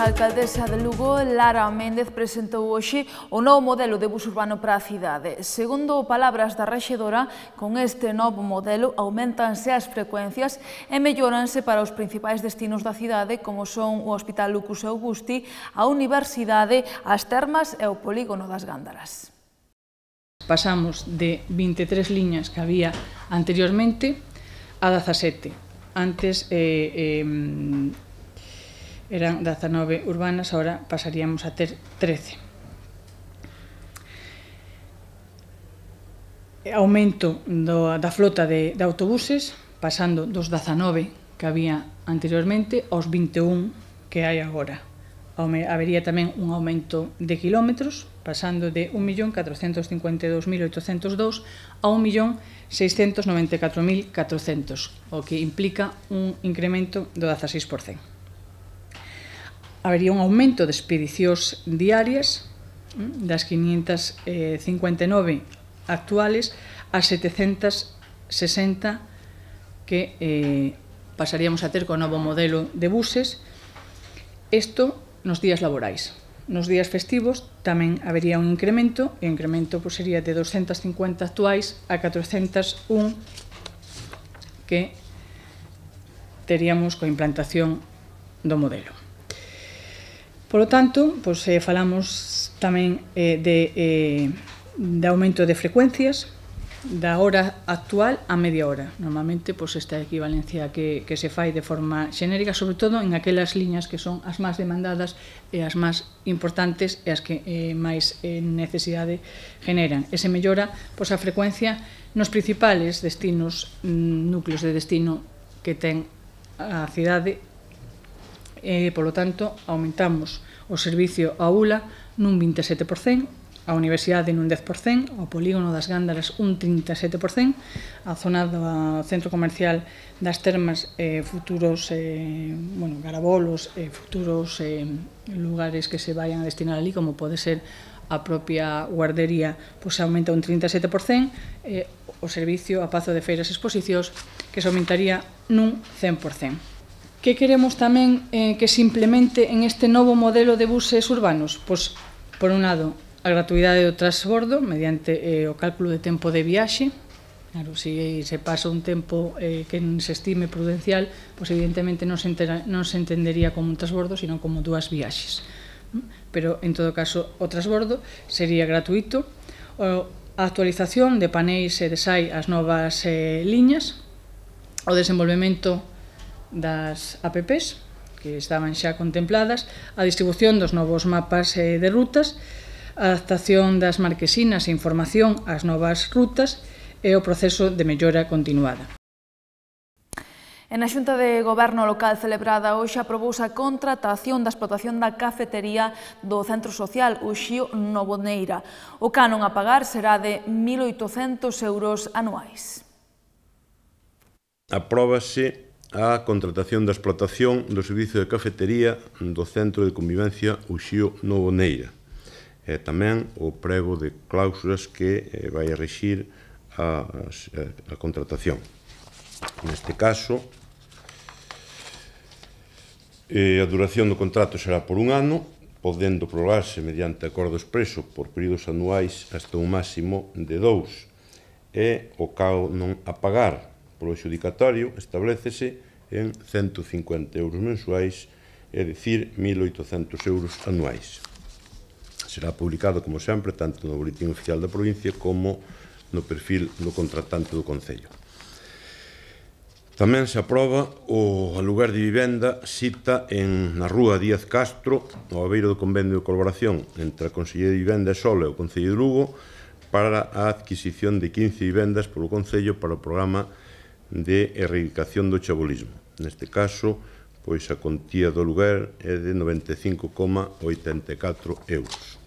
A alcaldesa de Lugo, Lara Méndez, presentou hoxe o novo modelo de bus urbano para a cidade. Segundo palabras da rexedora, con este novo modelo aumentanse as frecuencias e mellóranse para os principais destinos da cidade, como son o Hospital Lucus Augusti, a Universidade, as Termas e o Polígono das Gándaras. Pasamos de 23 liñas que había anteriormente a 17. Antes eran 19 urbanas, ahora pasaríamos a ter 13. Aumento da flota de autobuses, pasando dos 19 que había anteriormente aos 21 que hai agora. Habería tamén un aumento de quilómetros, pasando de 1.452.802 a 1.694.400, o que implica un incremento do 16%. Habería un aumento de expedicións diarias das 559 actuales a 760 que pasaríamos a ter co novo modelo de buses. Isto nos días laborais. Nos días festivos tamén habería un incremento, e o incremento sería de 250 actuais a 401 que teríamos coa implantación do modelo. Por lo tanto, falamos tamén de aumento de frecuencias, da hora actual a media hora. Normalmente, esta equivalencia que se fai de forma xenérica, sobre todo en aquelas liñas que son as máis demandadas e as máis importantes e as que máis necesidade generan. E se mellora a frecuencia nos principales destinos, núcleos de destino que ten a cidade. Polo tanto, aumentamos o servicio a ULA nun 27%, a Universidade nun 10%, ao Polígono das Gándaras un 37%, a zona do centro comercial das Termas, futuros garabolos, futuros lugares que se vayan a destinar ali, como pode ser a propia guardería, aumenta un 37%, o servicio a Pazo de Feiras e Exposicións, que se aumentaría nun 100%. Que queremos tamén que se implemente en este novo modelo de buses urbanos? Por un lado, a gratuidade do transbordo mediante o cálculo de tempo de viaxe. Claro, se pasa un tempo que se estime prudencial, evidentemente non se entendería como un transbordo, sino como dúas viaxes. Pero, en todo caso, o transbordo sería gratuito. A actualización de paneis e de SAI ás novas liñas, o desenvolvemento das APPs, que estaban xa contempladas, a distribución dos novos mapas de rutas, a adaptación das marquesinas e información ás novas rutas e o proceso de mellora continuada. E na Xunta de Goberno local celebrada hoxe aprobouse a contratación da explotación da cafetería do Centro Social Uxío Novoneira. O canon a pagar será de 1.800 euros anuais. Apróbase a contratación da explotación do servicio de cafetería do Centro de Convivencia Uxío Novoneira e tamén o prego de cláusulas que vai a rexir a contratación. Neste caso, a duración do contrato será por un ano, podendo prorrogarse mediante acordo expreso por períodos anuais hasta un máximo de 2, e o canon a pagar polo adxudicatario establécese en 150 euros mensuais, é dicir, 1.800 euros anuais. Será publicado, como sempre, tanto no Boletín Oficial da Provincia como no perfil do contratante do Concello. Tamén se aproba o aluguer de vivenda cita na Rúa Díaz Castro, ao abeiro do convenio de colaboración entre a Consellería de Vivenda e Solo e o Concello de Lugo, para a adquisición de 15 vivendas polo Concello para o programa de erradicación do chabolismo. Neste caso, a contía do aluguer é de 95,84 euros.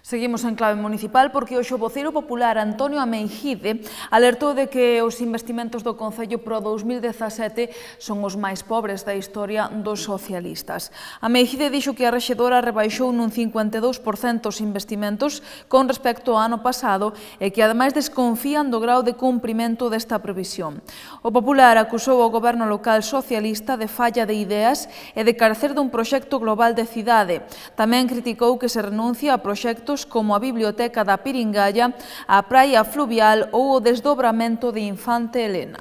Seguimos en clave municipal porque hoxe o voceiro popular Antonio Ameijide alertou de que os investimentos do Concello pro 2017 son os máis pobres da historia dos socialistas. Ameijide dixo que a rexedora rebaixou nun 52% os investimentos con respecto ao ano pasado e que ademais desconfían do grau de cumprimento desta previsión. O popular acusou o goberno local socialista de falla de ideas e de carecer dun proxecto global de cidade. Tamén criticou que se renuncia a proxectos como a Biblioteca da Piringalla, a Praia Fluvial ou o desdobramento de Infante Elena.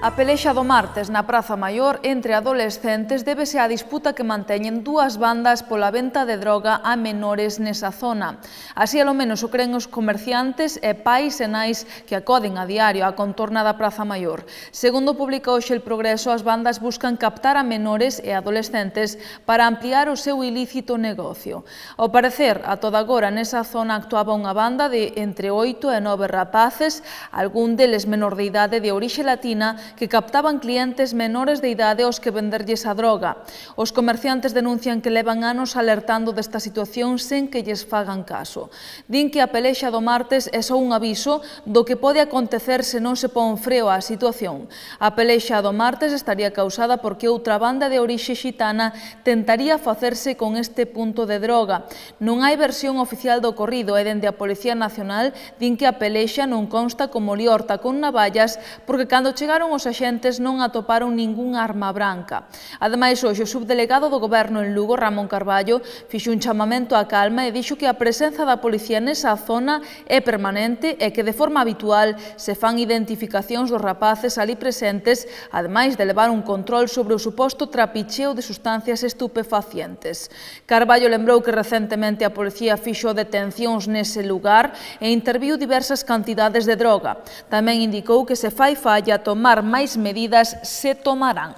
A pelexa do martes na Praza Maior entre adolescentes débese á disputa que manteñen dúas bandas pola venta de droga a menores nesa zona. Así, ao menos, o creen os comerciantes e pais e nais que acoden a diario á contorna da Praza Maior. Segundo publica hoxe El Progreso, as bandas buscan captar a menores e adolescentes para ampliar o seu ilícito negocio. Ao parecer, a toda agora nesa zona actuaba unha banda de entre 8 e 9 rapaces, algún deles menor de idade de orixe latina, que captaban clientes menores de idade aos que venderlles a droga. Os comerciantes denuncian que levan anos alertando desta situación sen que lles fagan caso. Din que a pelexa do martes é só un aviso do que pode acontecer se non se pon freo á situación. A pelexa do martes estaría causada porque outra banda de orixe xitana tentaría facerse con este punto de droga. Non hai versión oficial do ocorrido e dende a Policía Nacional din que a pelexa non consta como liorta con navallas porque cando chegaron os axentes non atoparon ningunha arma branca. Ademais, hoxe o subdelegado do Goberno en Lugo, Ramón Carballo, fixo un chamamento á calma e dixo que a presenza da policía nesa zona é permanente e que de forma habitual se fan identificacións dos rapaces ali presentes, ademais de levar un control sobre o suposto trapicheo de sustancias estupefacientes. Carballo lembrou que recentemente a policía fixo detencións nese lugar e interviu diversas cantidades de droga. Tamén indicou que se fai falla tomar máis medidas se tomarán.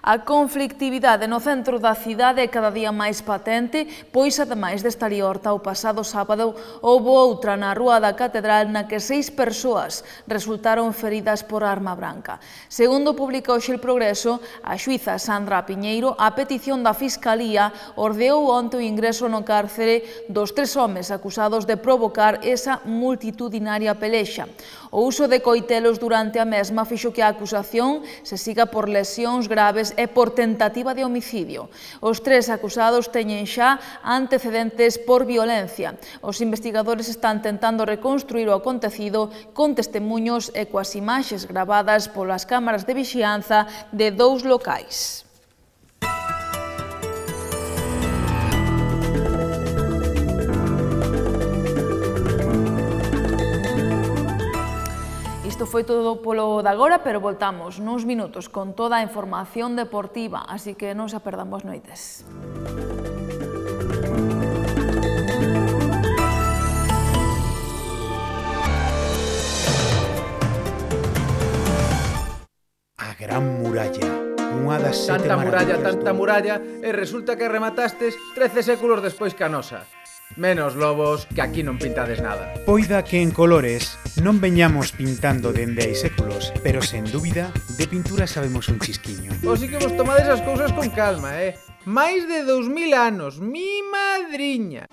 A conflictividade no centro da cidade é cada día máis patente, pois ademais desta liorta o pasado sábado houbo outra na Rúa da Catedral na que 6 persoas resultaron feridas por arma branca. Segundo publica hoxe El Progreso, a xuíza Sandra Piñeiro, a petición da Fiscalía, ordeou onte o ingreso no cárcere dos 3 homes acusados de provocar esa multitudinaria pelexa. O uso de coitelos durante a mesma fixo que a acusación se siga por lesións graves e por tentativa de homicidio. Os 3 acusados teñen xa antecedentes por violencia. Os investigadores están tentando reconstruir o acontecido con testemuños e coas imaxes gravadas polas cámaras de vixianza de 2 locais. Isto foi todo polo de agora, pero voltamos nuns minutos con toda a información deportiva, así que non se perdan boas noites. A Gran Muralla, unha das 7 maravillas. Tanta muralla, e resulta que rematastes 13 séculos despois que a nosa. Menos lobos, que aquí non pintades nada. Poida que en colores non veñamos pintando dende hai séculos, pero sen dúbida, de pintura sabemos un chisquiño. O si que vos tomades as cousas con calma, máis de 2000 anos, mi madriña.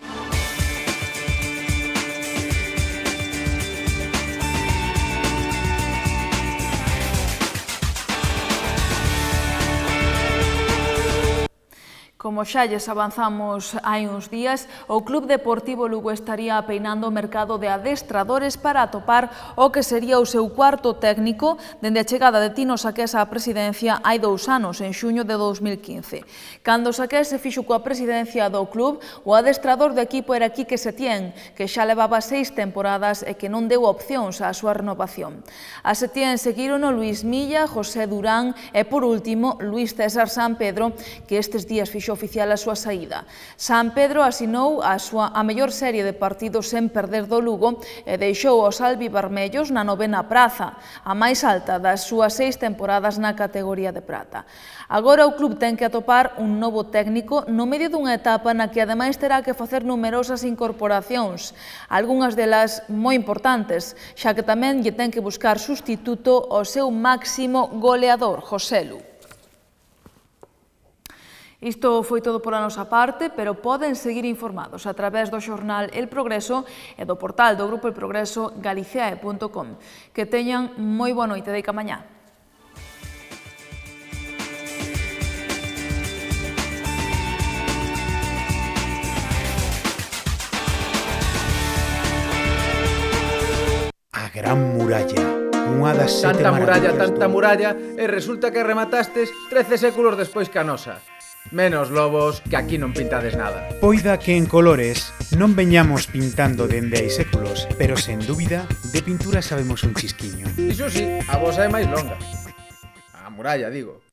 Como xa lles avanzamos hai uns días, o Club Deportivo Lugo estaría apeinando o mercado de adestradores para atopar o que sería o seu cuarto técnico dende a chegada de Tino Saqués á presidencia hai 2 anos, en xuño de 2015. Cando Saqués se fixo coa presidencia do club, o adestrador do equipo era Quique Setién, que xa levaba 6 temporadas e que non deu opcións á súa renovación. A Setién seguiron Luís Milla, José Durán e, por último, Luís César San Pedro, que estes días fixo fixo oficial a súa saída. San Pedro asinou a mellor serie de partidos sen perder do Lugo e deixou os albivermellos na 9ª praza, a máis alta das súas 6 temporadas na categoría de prata. Agora o club ten que atopar un novo técnico no medio dunha etapa na que ademais terá que facer numerosas incorporacións, algunhas delas moi importantes, xa que tamén lle ten que buscar sustituto ao seu máximo goleador, Joselu. Isto foi todo pola nosa parte, pero poden seguir informados a través do xornal El Progreso e do portal do Grupo El Progreso galiciae.com. Que teñan moi boa noite de mañá. A Gran Muralla, unha das sete maravillas Tanta muralla, e resulta que rematastes 13 séculos despois que a nosa. Menos lobos, que aquí non pintades nada. Poida que en colores non veñamos pintando dende hai séculos, pero sen dúbida, de pintura sabemos un chisquiño. Iso sí, a vosa é máis longa. A muralla, digo.